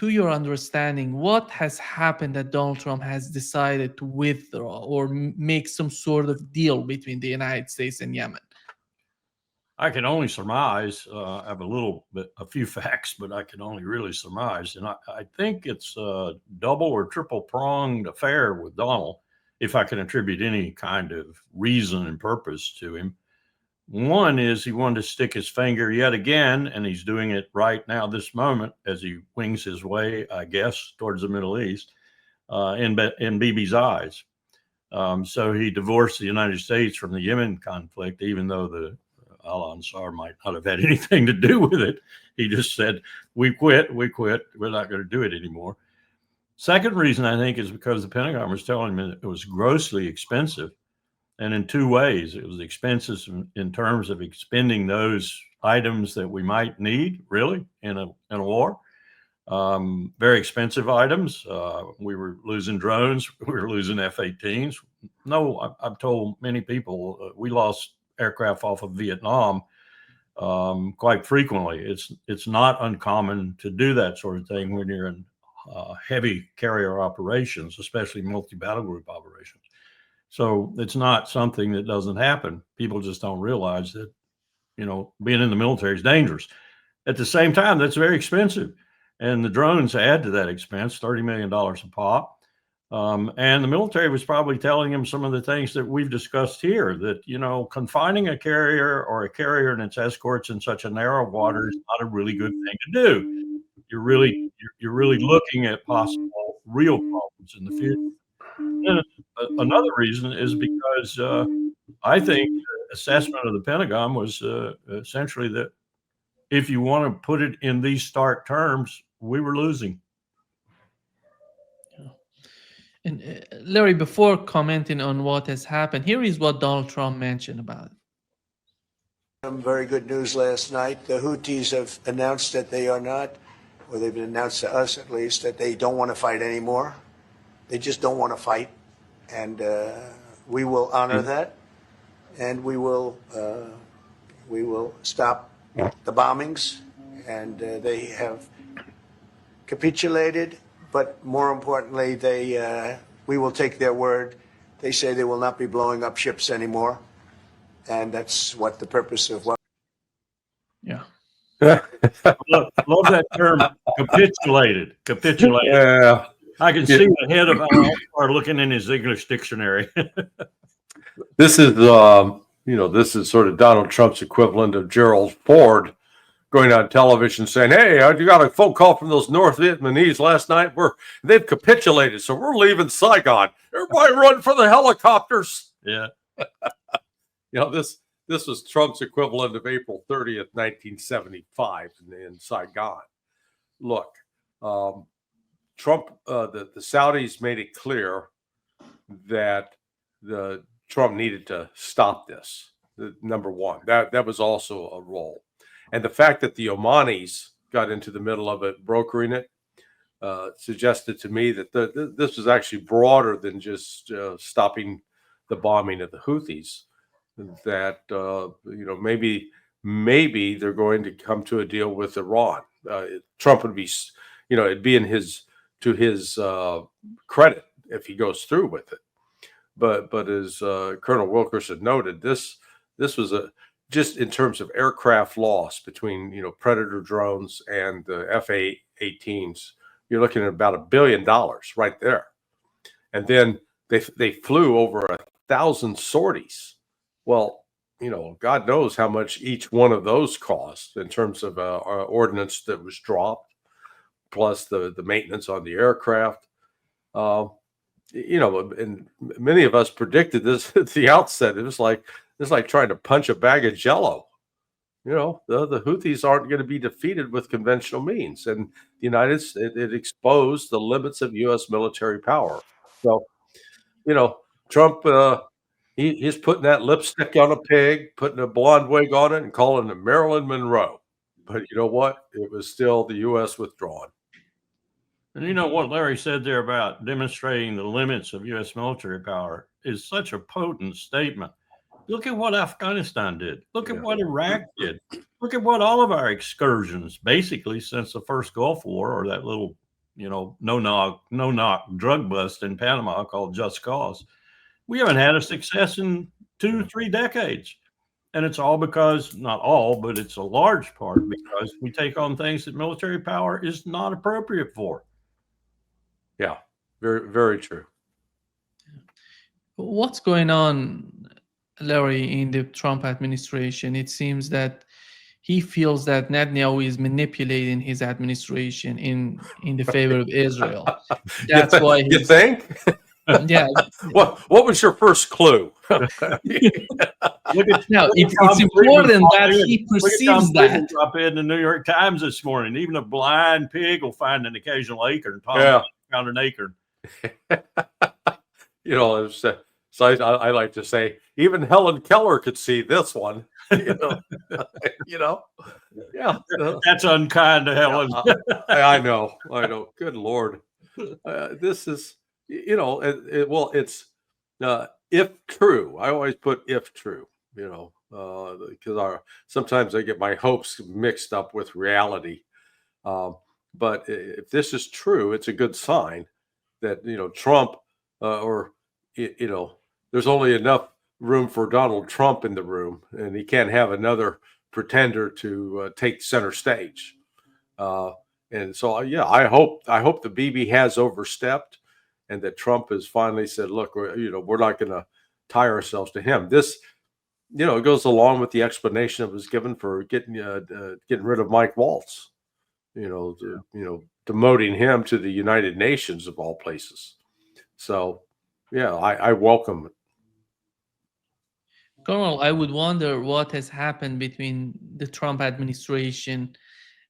to your understanding, what has happened that Donald Trump has decided to withdraw or make some sort of deal between the United States and Yemen? I can only surmise. I have a few facts, but I can only really surmise. And I think it's a double or triple pronged affair with Donald, if I can attribute any kind of reason and purpose to him. One is he wanted to stick his finger yet again, and he's doing it right now, this moment, as he wings his way, I guess, towards the Middle East, in Bibi's eyes. So he divorced the United States from the Yemen conflict, even though the Al Ansar might not have had anything to do with it. He just said, we quit, we're not going to do it anymore. Second reason, I think, is because the Pentagon was telling him it was grossly expensive. And in two ways. It was expenses in terms of expending those items that we might need, really, in a war. Very expensive items. We were losing drones. We were losing F-18s. No, I've told many people we lost aircraft off of Vietnam quite frequently. It's not uncommon to do that sort of thing when you're in heavy carrier operations, especially multi-battle group operations. So it's not something that doesn't happen. People just don't realize that, being in the military is dangerous. At the same time, that's very expensive. And the drones add to that expense, $30 million a pop. And the military was probably telling him some of the things that we've discussed here, that, confining a carrier or a carrier and its escorts in such a narrow water is not a really good thing to do. You're really looking at possible real problems in the future. And another reason is because I think the assessment of the Pentagon was essentially that if you want to put it in these stark terms, we were losing. Yeah. And Larry, before commenting on what has happened, here is what Donald Trump mentioned about it. Some very good news last night. The Houthis have announced that they are not, or they've announced to us at least, that they don't want to fight anymore. They just don't want to fight. And we will honor that. And we will stop the bombings. And they have capitulated. But more importantly, we will take their word. They say they will not be blowing up ships anymore. And that's what the purpose of what. Yeah. Love that term, capitulated. Yeah. I can see the head of Al looking in his English dictionary. This is, this is sort of Donald Trump's equivalent of Gerald Ford going on television saying, "Hey, you got a phone call from those North Vietnamese last night. They've capitulated, so we're leaving Saigon. Everybody run for the helicopters." Yeah. This was Trump's equivalent of April 30th, 1975 in Saigon. Look, Trump, the Saudis made it clear that Trump needed to stop this. Number one, that was also a role. And the fact that the Omanis got into the middle of it, brokering it, suggested to me that this was actually broader than just stopping the bombing of the Houthis. That maybe they're going to come to a deal with Iran. Trump would be, it'd be to his credit if he goes through with it. But as Colonel Wilkerson noted, this was just in terms of aircraft loss between Predator drones and the F-18s, you're looking at about $1 billion right there. And then they flew over 1,000 sorties. Well, God knows how much each one of those cost in terms of our ordnance that was dropped, plus the maintenance on the aircraft. And many of us predicted this at the outset. It's like trying to punch a bag of Jello. The Houthis aren't going to be defeated with conventional means, and the United States, it exposed the limits of U.S. military power. So, Trump. He's putting that lipstick on a pig, putting a blonde wig on it, and calling it Marilyn Monroe. But you know what? It was still the U.S. withdrawn. And you know what Larry said there about demonstrating the limits of U.S. military power is such a potent statement. Look at what Afghanistan did. Look at what Iraq did. Look at what all of our excursions, basically since the first Gulf War, or that little no-knock drug bust in Panama called Just Cause. We haven't had a success in 2-3 decades. And it's all because, not all, but it's a large part because we take on things that military power is not appropriate for. Yeah, very, very true. What's going on, Larry, in the Trump administration? It seems that he feels that Netanyahu is manipulating his administration in the favor of Israel. That's why you he's, think? yeah. What was your first clue? Look at No, it's Tom important Friedman that pop in. he Look at perceives Tom Friedman that. drop in the New York Times this morning. Even a blind pig will find an occasional acorn. Tom Yeah. found an acorn. So I like to say, even Helen Keller could see this one. Yeah. That's unkind to Helen. I know. Good Lord. This is, it's if true. I always put if true, because sometimes I get my hopes mixed up with reality. But if this is true, it's a good sign that, Trump there's only enough room for Donald Trump in the room, and he can't have another pretender to take center stage. And so, I hope the BB has overstepped, and that Trump has finally said, "Look, we're not going to tie ourselves to him." This, it goes along with the explanation that was given for getting rid of Mike Waltz. Demoting him to the United Nations of all places. So, I welcome it. Colonel, I would wonder what has happened between the Trump administration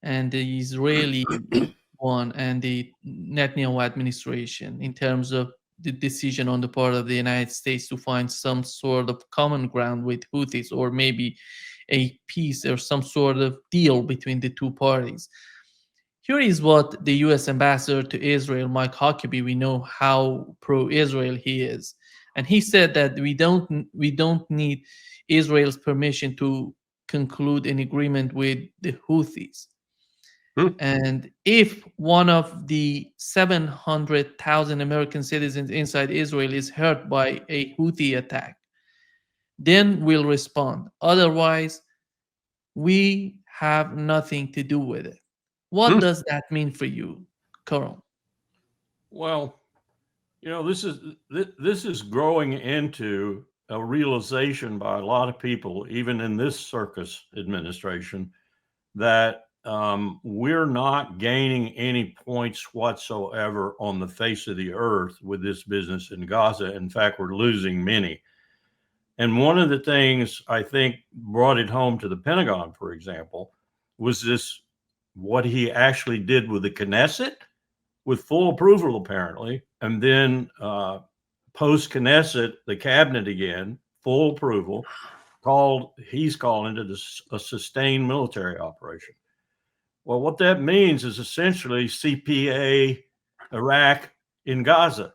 and the Israeli one and the Netanyahu administration in terms of the decision on the part of the United States to find some sort of common ground with Houthis, or maybe a peace or some sort of deal between the two parties. Here is what the U.S. ambassador to Israel, Mike Huckabee, we know how pro-Israel he is, and he said that we don't need Israel's permission to conclude an agreement with the Houthis. And if one of the 700,000 American citizens inside Israel is hurt by a Houthi attack, then we'll respond. Otherwise, we have nothing to do with it. What does that mean for you, Colonel? Well, this is growing into a realization by a lot of people, even in this circus administration, that we're not gaining any points whatsoever on the face of the earth with this business in Gaza. In fact, we're losing many. And one of the things I think brought it home to the Pentagon, for example, was what he actually did with the Knesset, with full approval, apparently, and then post-Knesset, the cabinet again, full approval, he's calling it a sustained military operation. Well, what that means is essentially CPA Iraq in Gaza.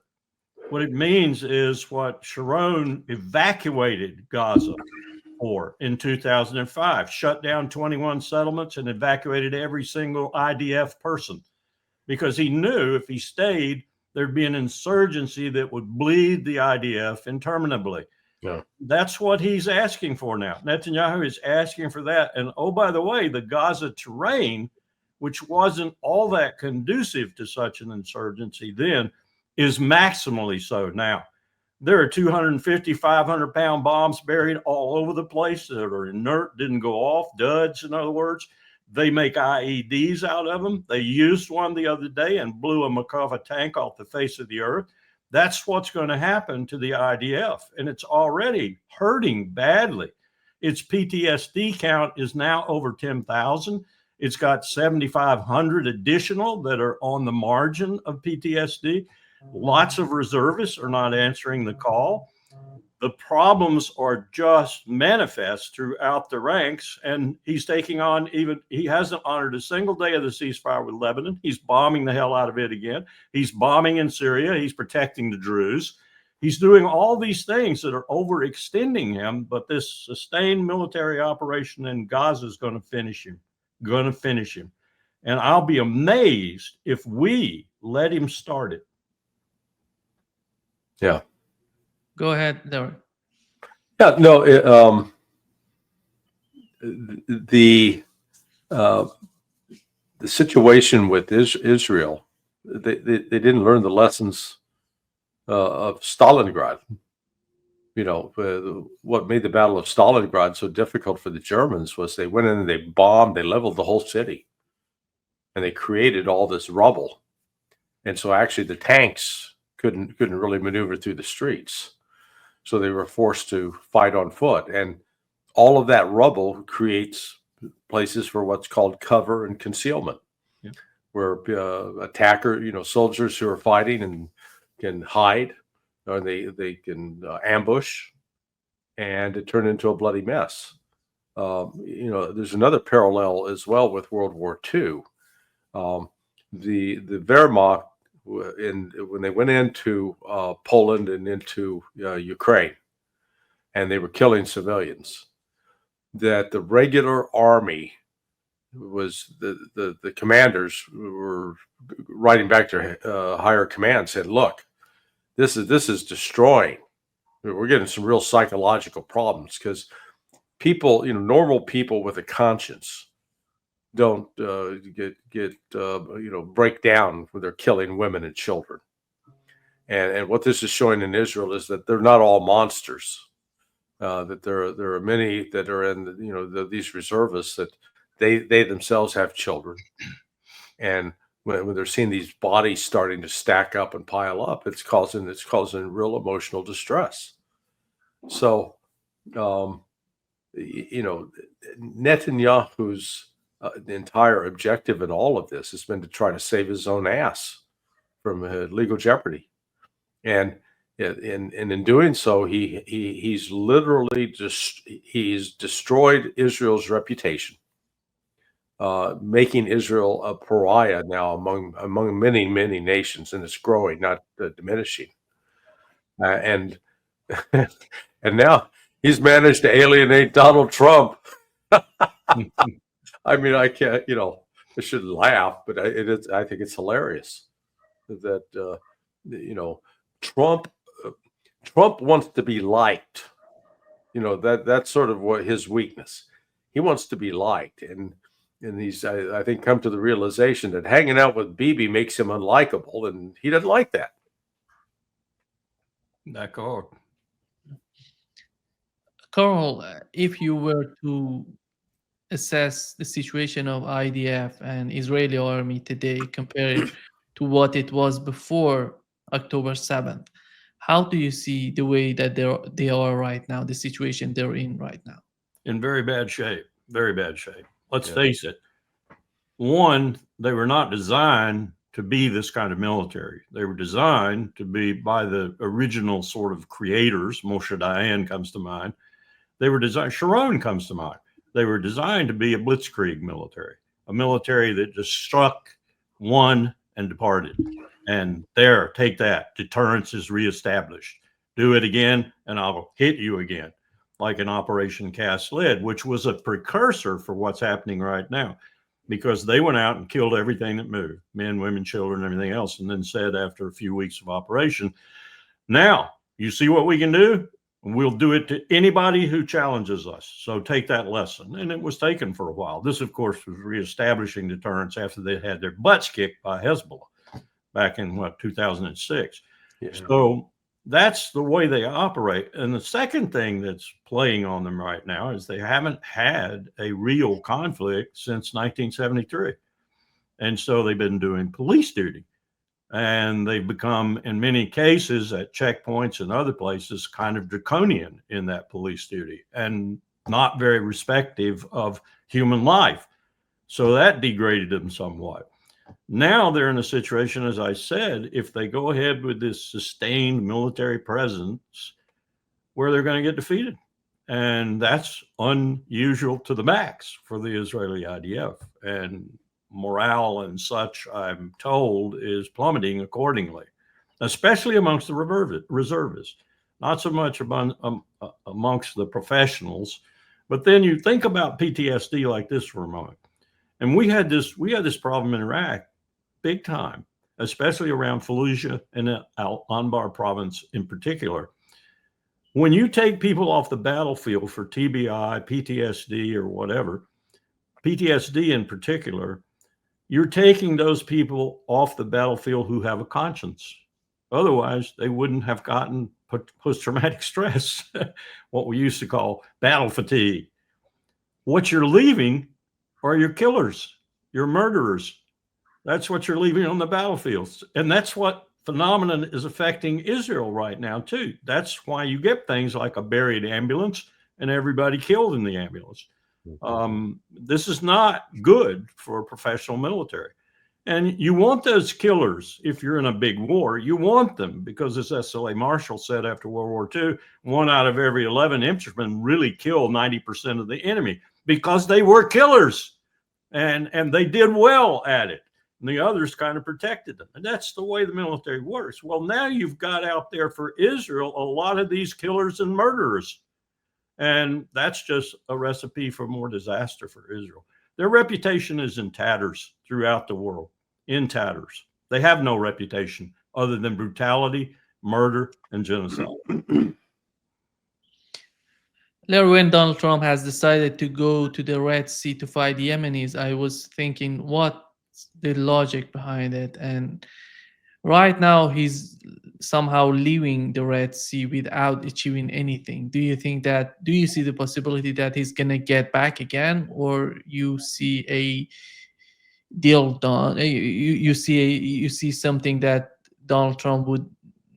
What it means is what Sharon evacuated Gaza for in 2005, shut down 21 settlements and evacuated every single IDF person, because he knew if he stayed, there'd be an insurgency that would bleed the IDF interminably. Yeah. That's what he's asking for now. Netanyahu is asking for that. And oh, by the way, the Gaza terrain, which wasn't all that conducive to such an insurgency then, is maximally so now. There are 250, 500-pound bombs buried all over the place that are inert, didn't go off, duds, in other words. They make IEDs out of them. They used one the other day and blew a Makava tank off the face of the earth. That's what's going to happen to the IDF, and it's already hurting badly. Its PTSD count is now over 10,000. It's got 7,500 additional that are on the margin of PTSD. Lots of reservists are not answering the call. The problems are just manifest throughout the ranks, and he's taking on he hasn't honored a single day of the ceasefire with Lebanon. He's bombing the hell out of it again. He's bombing in Syria. He's protecting the Druze. He's doing all these things that are overextending him, but this sustained military operation in Gaza is going to finish him. And I'll be amazed if we let him start it. Yeah. Go ahead, Derek. Yeah. No. The situation with Israel, they didn't learn the lessons of Stalingrad. You know, what made the Battle of Stalingrad so difficult for the Germans was they went in and they bombed, they leveled the whole city, and they created all this rubble. And so actually the tanks couldn't really maneuver through the streets. So they were forced to fight on foot. And all of that rubble creates places for what's called cover and concealment, yeah, where soldiers who are fighting and can hide, or they can ambush, and it turned into a bloody mess. There's another parallel as well with World War II. The Wehrmacht, when they went into Poland and into Ukraine, and they were killing civilians, that the regular army was the commanders were writing back to higher command, said, "Look, this is destroying. We're getting some real psychological problems because people, normal people with a conscience, don't break down when they're killing women and children." And what this is showing in Israel is that they're not all monsters. That there are many that are in these reservists that they themselves have children, and when they're seeing these bodies starting to stack up and pile up, it's causing real emotional distress. So, Netanyahu's entire objective in all of this has been to try to save his own ass from legal jeopardy, and in doing so, he's literally he's destroyed Israel's reputation, making Israel a pariah now among many nations, and it's growing, not diminishing. And and now he's managed to alienate Donald Trump. I mean, I can't, I shouldn't laugh, but I think it's hilarious that Trump wants to be liked. That's sort of what his weakness. He wants to be liked, and he's I think come to the realization that hanging out with Bibi makes him unlikable, and he doesn't like that. D'accord. Carl, if you were to assess the situation of IDF and Israeli army today compared to what it was before October 7th, how do you see the way that they are right now, the situation they're in right now? In very bad shape. Very bad shape. Let's face it. One, they were not designed to be this kind of military. They were designed to be by the original sort of creators. Moshe Dayan comes to mind. They were designed, Sharon comes to mind. They were designed to be a blitzkrieg military, a military that just struck, won, and departed. And there, take that. Deterrence is reestablished. Do it again, and I'll hit you again, like in Operation Cast Lead, which was a precursor for what's happening right now, because they went out and killed everything that moved, men, women, children, everything else, and then said after a few weeks of operation, now, you see what we can do? We'll do it to anybody who challenges us. So take that lesson. And it was taken for a while. This, of course, was reestablishing deterrence after they had their butts kicked by Hezbollah back in, 2006. Yeah. So that's the way they operate. And the second thing that's playing on them right now is they haven't had a real conflict since 1973. And so they've been doing police duty. And they've become, in many cases, at checkpoints and other places, kind of draconian in that police duty and not very respective of human life. So that degraded them somewhat. Now they're in a situation, as I said, if they go ahead with this sustained military presence, where they're going to get defeated. And that's unusual to the max for the Israeli IDF. And morale and such, I'm told, is plummeting accordingly, especially amongst the reservists, not so much amongst the professionals. But then you think about PTSD like this for a moment. And we had this problem in Iraq, big time, especially around Fallujah and Al Anbar province in particular. When you take people off the battlefield for TBI, PTSD, or whatever, PTSD in particular, you're taking those people off the battlefield who have a conscience. Otherwise, they wouldn't have gotten post-traumatic stress, what we used to call battle fatigue. What you're leaving are your killers, your murderers. That's what you're leaving on the battlefields. And that's what phenomenon is affecting Israel right now, too. That's why you get things like a buried ambulance and everybody killed in the ambulance. This is not good for a professional military. And you want those killers if you're in a big war. You want them because, as S.L.A. Marshall said after World War II, 1 out of every 11 infantrymen really killed 90% of the enemy because they were killers, and they did well at it. And the others kind of protected them. And that's the way the military works. Well, now you've got out there for Israel a lot of these killers and murderers. And that's just a recipe for more disaster for Israel. Their reputation is in tatters throughout the world, in tatters. They have no reputation other than brutality, murder, and genocide. Larry, when Donald Trump has decided to go to the Red Sea to fight the Yemenis, I was thinking, what's the logic behind it? And right now, he's somehow leaving the Red Sea without achieving anything. Do you see the possibility that he's going to get back again, or you see a deal done? You see something that Donald Trump would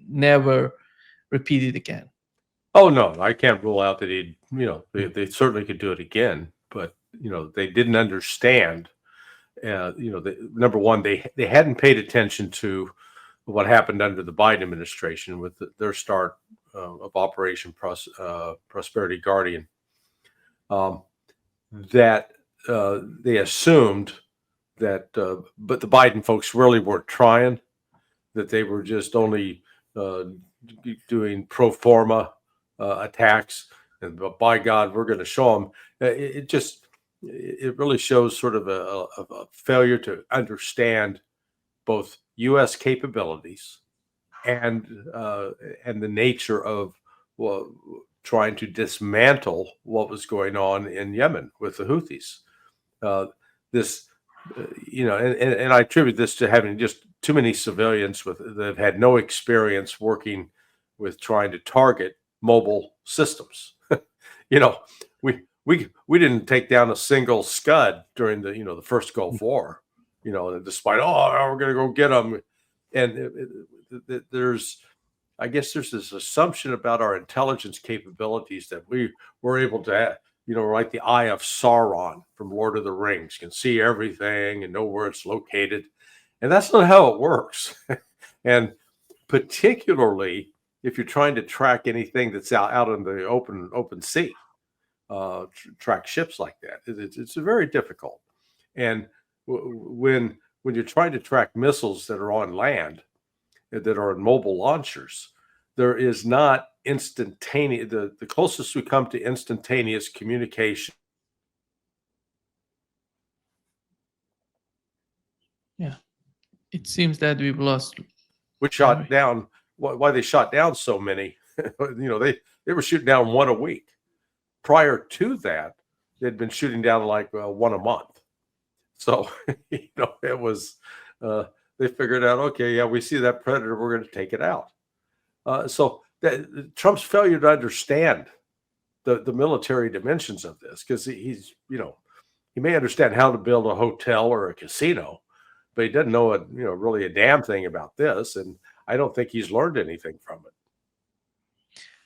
never repeat it again? Oh no, I can't rule out that they certainly could do it again, but they didn't understand. Number one, they hadn't paid attention to what happened under the Biden administration with their start of Operation Prosperity Guardian. That they assumed that, but the Biden folks really weren't trying, that they were just only doing pro forma attacks, and by God, we're going to show them. It really shows sort of a failure to understand both U.S. capabilities and the nature of trying to dismantle what was going on in Yemen with the Houthis. And I attribute this to having just too many civilians that have had no experience working with trying to target mobile systems. We didn't take down a single Scud during the first Gulf War. Despite we're going to go get them, and I guess there's this assumption about our intelligence capabilities that we were able to, like the Eye of Sauron from Lord of the Rings, can see everything and know where it's located, and that's not how it works. And particularly if you're trying to track anything that's out in the open sea, track ships like that, it's very difficult. And when you're trying to track missiles that are on land, that are in mobile launchers, there is not instantaneous. The closest we come to instantaneous communication. Yeah, it seems that we've lost. Which shot down? Why they shot down so many? They were shooting down one a week. Prior to that, they'd been shooting down like one a month. So it was. They figured out, okay, yeah, we see that predator, we're going to take it out. So Trump's failure to understand the military dimensions of this, because he may understand how to build a hotel or a casino, but he doesn't know really a damn thing about this, and I don't think he's learned anything from it.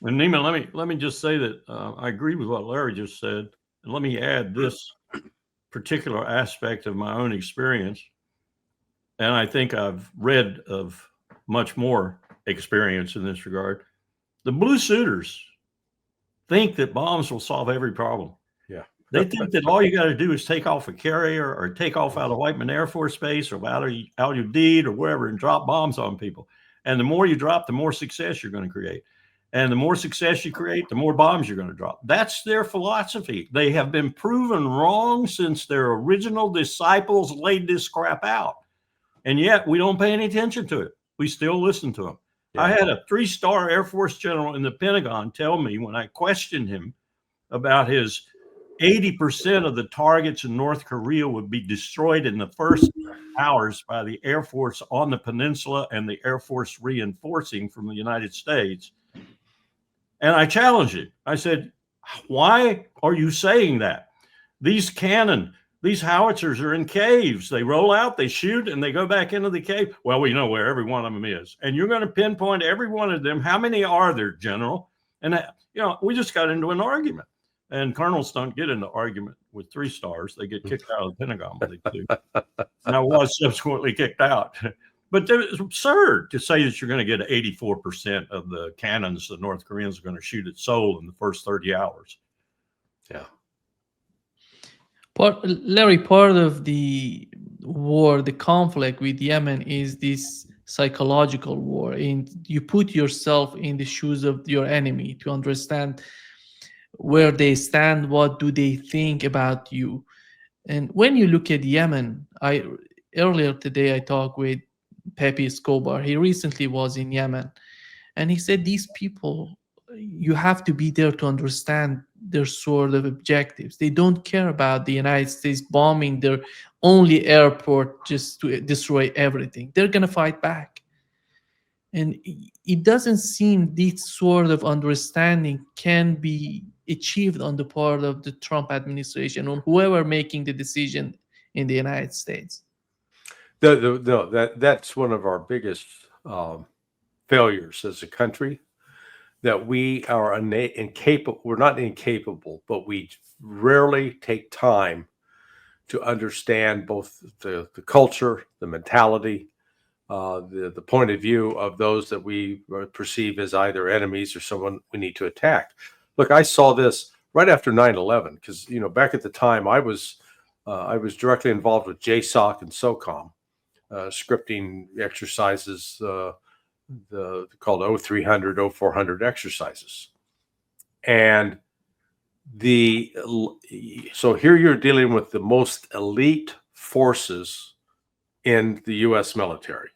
And Neiman, let me just say that I agree with what Larry just said, and let me add this particular aspect of my own experience. And I think I've read of much more experience in this regard. The blue suiters think that bombs will solve every problem. Yeah. They think that all you got to do is take off a carrier or take off out of Whiteman Air Force Base or out of Al Udeid or wherever and drop bombs on people. And the more you drop, the more success you're going to create. And the more success you create, the more bombs you're going to drop. That's their philosophy. They have been proven wrong since their original disciples laid this crap out. And yet we don't pay any attention to it. We still listen to them. Yeah. I had a 3-star Air Force general in the Pentagon tell me when I questioned him about his 80% of the targets in North Korea would be destroyed in the first hours by the Air Force on the peninsula and the Air Force reinforcing from the United States. And I challenged him. I said, why are you saying that? These cannon, these howitzers are in caves. They roll out, they shoot, and they go back into the cave. Well, we know where every one of them is. And you're going to pinpoint every one of them. How many are there, General? And, we just got into an argument. And colonels don't get into argument with 3-stars. They get kicked out of the Pentagon when they do. And I was subsequently kicked out. But it's absurd to say that you're going to get 84% of the cannons the North Koreans are going to shoot at Seoul in the first 30 hours. Yeah. Larry, part of the war, the conflict with Yemen is this psychological war. And you put yourself in the shoes of your enemy to understand where they stand, what do they think about you. And when you look at Yemen, earlier today I talked with Pepe Escobar. He recently was in Yemen, and he said these people, you have to be there to understand their sort of objectives. They don't care about the United States bombing their only airport just to destroy everything. They're going to fight back. And it doesn't seem this sort of understanding can be achieved on the part of the Trump administration or whoever making the decision in the United States. That's one of our biggest failures as a country, that we are incapable. We're not incapable, but we rarely take time to understand both the culture, the mentality, the point of view of those that we perceive as either enemies or someone we need to attack. Look, I saw this right after 9/11 because back at the time I was directly involved with JSOC and SOCOM. Scripting exercises, called 0300, 0400 exercises. And so here you're dealing with the most elite forces in the U.S. military.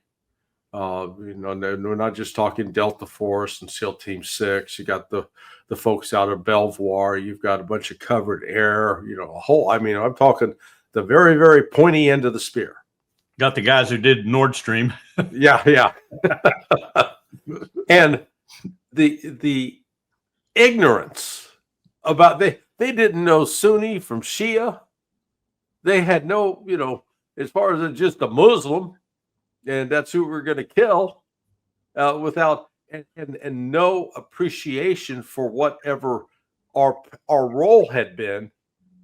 We're not just talking Delta Force and SEAL Team 6. You got the folks out of Belvoir. You've got a bunch of covered air, I'm talking the very, very pointy end of the spear. Got the guys who did Nord Stream. Yeah. And the ignorance about they didn't know Sunni from Shia. They had no, as far as just a Muslim, and that's who we're going to kill, without and no appreciation for whatever our role had been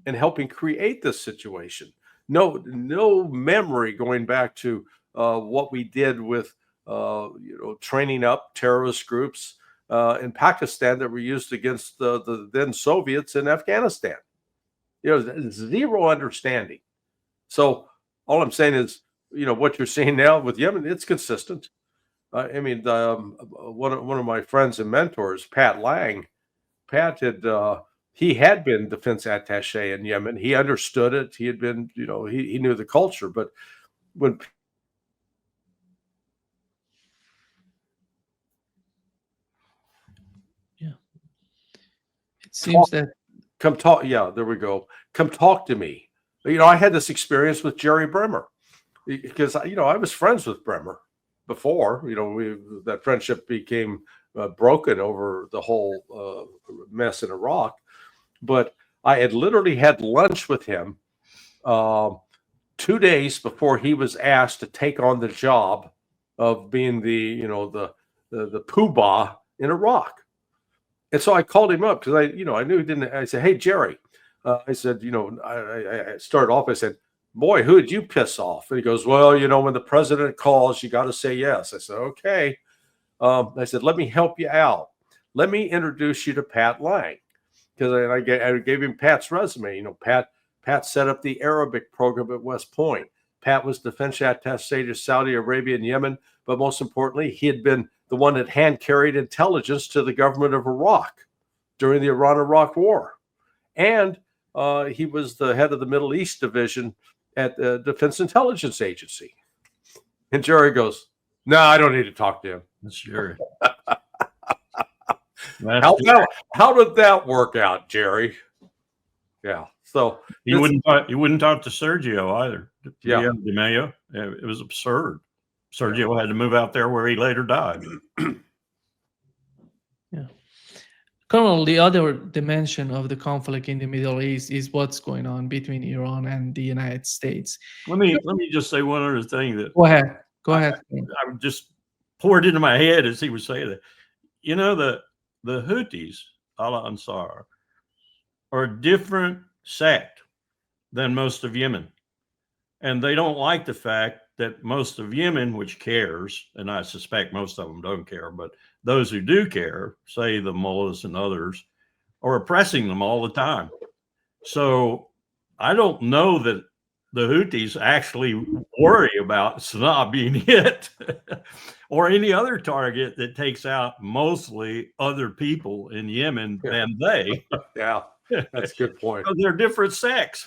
in helping create this situation. No memory going back to what we did with training up terrorist groups in Pakistan that were used against the then Soviets in Afghanistan. Zero understanding. So all I'm saying is, what you're seeing now with Yemen, it's consistent. One of my friends and mentors, Pat Lang, he had been defense attaché in Yemen. He understood it. He had been, he knew the culture. But when it seems that come talk, there we go. Come talk to me. I had this experience with Jerry Bremer because I was friends with Bremer before. That friendship became broken over the whole mess in Iraq. But I had literally had lunch with him 2 days before he was asked to take on the job of being the poobah in Iraq. And so I called him up because I knew he didn't. I said, "Hey, Jerry," I said, I started off. I said, "Boy, who did you piss off?" And he goes, "Well, when the president calls, you got to say yes." I said, "Okay." I said, "Let me help you out. Let me introduce you to Pat Lang." Because I gave him Pat's resume. Pat set up the Arabic program at West Point. Pat was defense attaché to Saudi Arabia and Yemen, but most importantly, he had been the one that hand carried intelligence to the government of Iraq during the Iran-Iraq War. And he was the head of the Middle East division at the Defense Intelligence Agency. And Jerry goes, "No, I don't need to talk to him." That's Jerry. How did that work out, Jerry? Yeah. So you wouldn't talk to Sergio either. Yeah. De Mayo. It was absurd. Sergio had to move out there where he later died. Yeah. Colonel, the other dimension of the conflict in the Middle East is what's going on between Iran and the United States. Let me just say one other thing that Go ahead. I just poured into my head as he was saying that. You know, the Houthis, Al Ansar, are a different sect than most of Yemen. And they don't like the fact that most of Yemen, which cares, and I suspect most of them don't care, but those who do care, say the mullahs and others, are oppressing them all the time. So I don't know that the Houthis actually worry about Sana'a being hit or any other target that takes out mostly other people in Yemen than they. Yeah, that's a good point. They're different sects.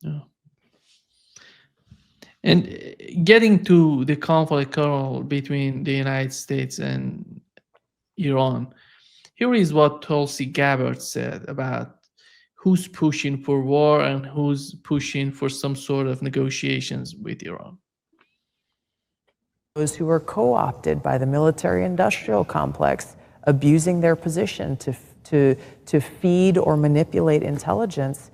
Yeah. And getting to the conflict, Colonel, between the United States and Iran, here is what Tulsi Gabbard said about who's pushing for war and who's pushing for some sort of negotiations with Iran. Those who are co-opted by the military-industrial complex, abusing their position to feed or manipulate intelligence,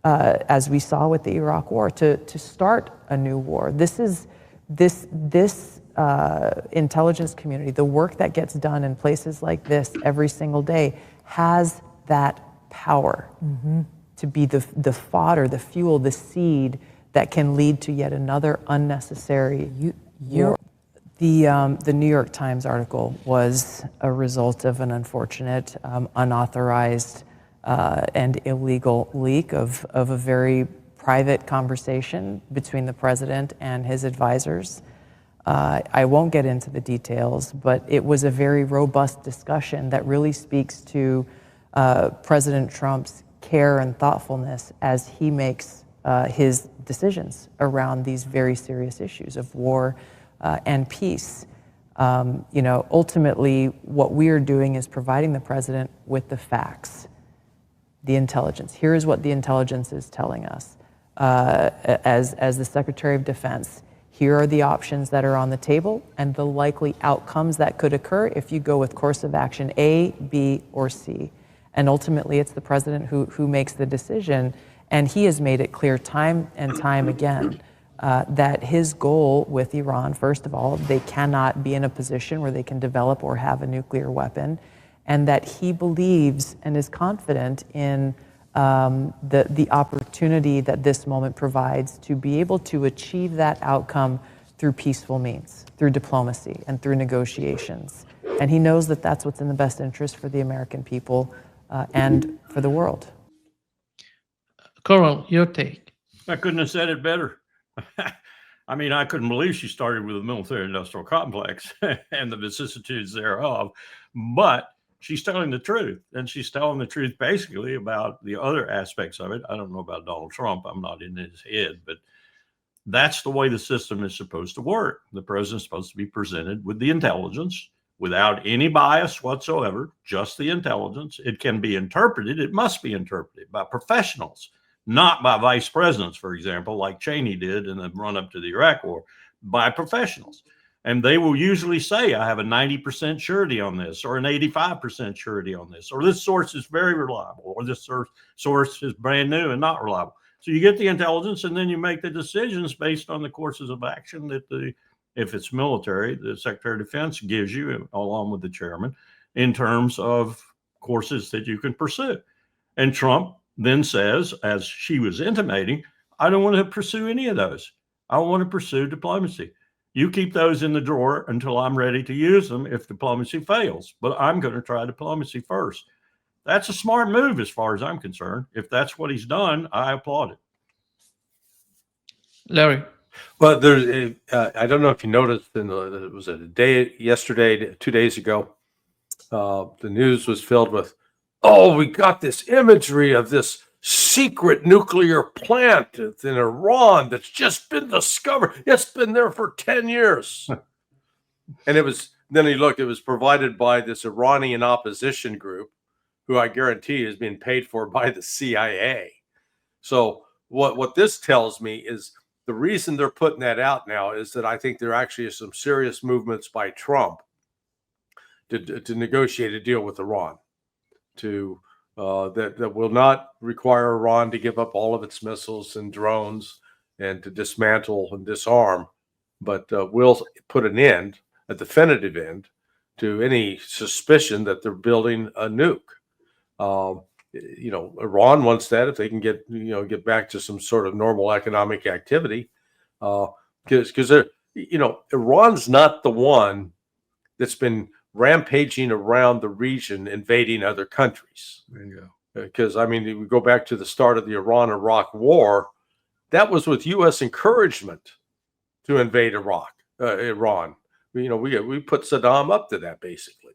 as we saw with the Iraq War, to start a new war. This intelligence community, the work that gets done in places like this every single day, has that power to be the fodder, the fuel, the seed that can lead to yet another unnecessary war. The New York Times article was a result of an unfortunate, unauthorized, and illegal leak of a very private conversation between the president and his advisors. I won't get into the details, but it was a very robust discussion that really speaks to President Trump's care and thoughtfulness as he makes his decisions around these very serious issues of war and peace. Ultimately, what we are doing is providing the president with the facts, the intelligence. Here is what the intelligence is telling us. As the Secretary of Defense, here are the options that are on the table and the likely outcomes that could occur if you go with course of action A, B, or C. And ultimately, it's the president who makes the decision. And he has made it clear time and time again that his goal with Iran, first of all, they cannot be in a position where they can develop or have a nuclear weapon, and that he believes and is confident in the opportunity that this moment provides to be able to achieve that outcome through peaceful means, through diplomacy and through negotiations. And he knows that that's what's in the best interest for the American people and for the world. Coral, your take. I couldn't have said it better. I mean, I couldn't believe she started with the military-industrial complex and the vicissitudes thereof, but she's telling the truth, and she's telling the truth basically about the other aspects of it. I don't know about Donald Trump. I'm not in his head, but that's the way the system is supposed to work. The president's supposed to be presented with the intelligence without any bias whatsoever, just the intelligence. It can be interpreted. It must be interpreted by professionals, not by vice presidents, for example, like Cheney did in the run-up to the Iraq War, by professionals. And they will usually say, I have a 90% surety on this, or an 85% surety on this, or this source is very reliable, or this source is brand new and not reliable. So you get the intelligence, and then you make the decisions based on the courses of action that if it's military, the Secretary of Defense gives you, along with the chairman, in terms of courses that you can pursue. And Trump then says, as she was intimating, I don't want to pursue any of those. I want to pursue diplomacy. You keep those in the drawer until I'm ready to use them if diplomacy fails. But I'm going to try diplomacy first. That's a smart move as far as I'm concerned. If that's what he's done, I applaud it. Larry. Well, there's I don't know if you noticed it was a day yesterday, 2 days ago. The news was filled with, oh, we got this imagery of this secret nuclear plant in Iran that's just been discovered. It's been there for 10 years. And it was, then you look, it was provided by this Iranian opposition group, who I guarantee is being paid for by the CIA. So what this tells me is the reason they're putting that out now is that I think there actually is some serious movements by Trump to negotiate a deal with Iran, that will not require Iran to give up all of its missiles and drones and to dismantle and disarm, but will put an end, a definitive end, to any suspicion that they're building a nuke. Iran wants that if they can get back to some sort of normal economic activity, because Iran's not the one that's been rampaging around the region, invading other countries. There you go. Because I mean, we go back to the start of the Iran-Iraq war. That was with U.S. encouragement to invade Iran. We put Saddam up to that basically,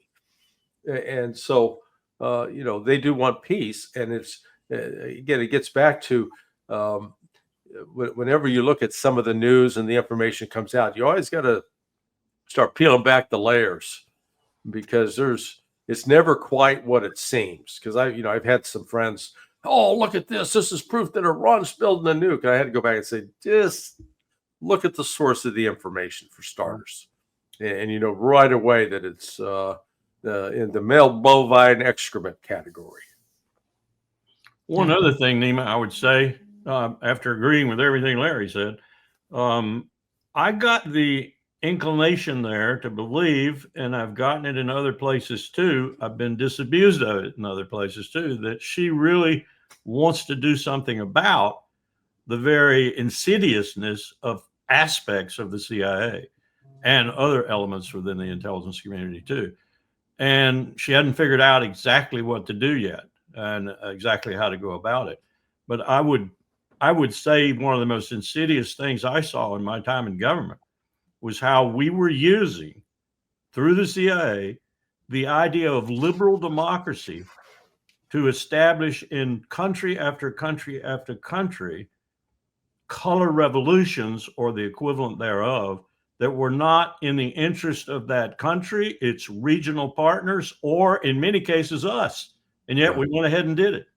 and so they do want peace. And it's again, it gets back to whenever you look at some of the news and the information comes out, you always got to start peeling back the layers, because it's never quite what it seems. Because I've had some friends, oh, look at this. This is proof that Iran's building a nuke. And I had to go back and say, just look at the source of the information for starters. And right away that it's in the male bovine excrement category. One other thing, Nima, I would say, after agreeing with everything Larry said, I got the inclination there to believe, and I've gotten it in other places too, I've been disabused of it in other places too, that she really wants to do something about the very insidiousness of aspects of the CIA and other elements within the intelligence community too. And she hadn't figured out exactly what to do yet and exactly how to go about it. But I would say one of the most insidious things I saw in my time in government was how we were using, through the CIA, the idea of liberal democracy to establish in country after country after country color revolutions, or the equivalent thereof, that were not in the interest of that country, its regional partners, or in many cases us. And yet we went ahead and did it.